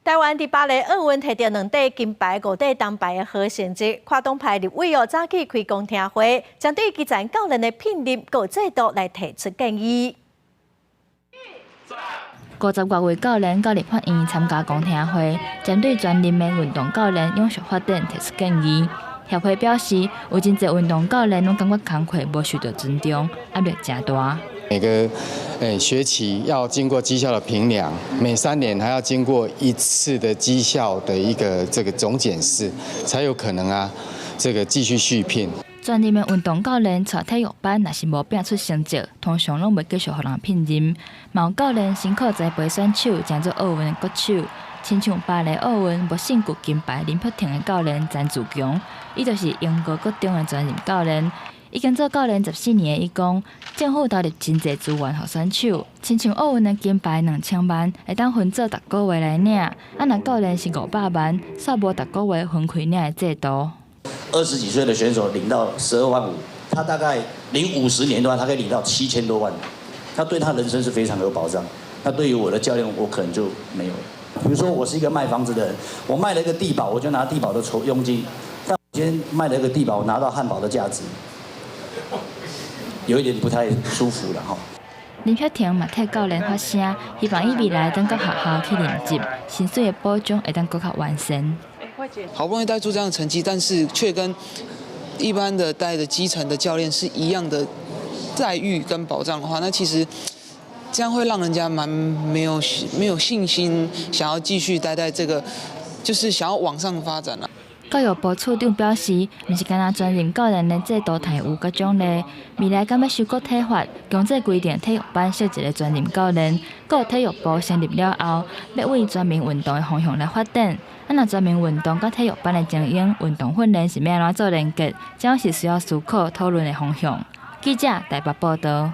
台湾伫巴黎奥运摕到2块金牌、5块铜牌的好成绩，跨党派立委早起开公听会，针对基层教练的聘任各制度来提出建议。50多位教练到立法院参加公听会，针对专任的运动教练永续发展提出建议。协会表示，有真侪运动教练拢感觉工课无受到尊重，压力真大。每个学期要经过绩效的评量，每3年还要经过1次的绩效的这个总检视，才有可能这个继续续聘。专任的运动教练带体育班，若是无拼出成绩，通常拢袂继续互人聘任。嘛有教练辛苦栽培选手，争做奥运的国手，亲像巴黎奥运无胜过金牌林柏廷的教练詹志强，伊就是英国国中的专任教练。已经做教练14年的伊讲，政府投入真侪资源予选手，亲像奥运的金牌2000万，会当分做逐个月来领。若教练是500万，煞无逐个月分开领的制度。20几岁的选手领到12万5，他大概领50年的话，他可以领到7000多万。他对他人生是非常有保障。那对于我的教练，我可能就没有了。比如说，我是一个卖房子的人，我卖了一个地保，我就拿地保的佣金；但我今天卖了一个地保，我拿到汉堡的价值。有一点不太舒服了哈。林柏廷嘛替教练发声，希望伊未来当到学校去练习，薪水的保障会当更加完善。好不容易带出这样的成绩，但是却跟一般的带的基层的教练是一样的待遇跟保障的话，那其实这样会让人家蛮没有信心，想要继续待在这个，就是想要往上发展了。教育部处长表示，毋是干那专任教练的制度提有甲奖励，未来敢要修改体法，强制规定体育班设一个专任教练，各体育部成立了后，要为全民运动的方向来发展。若全民运动甲体育班的精英运动训练是要安怎做连结，这是需要思考讨论的方向。记者台北报道。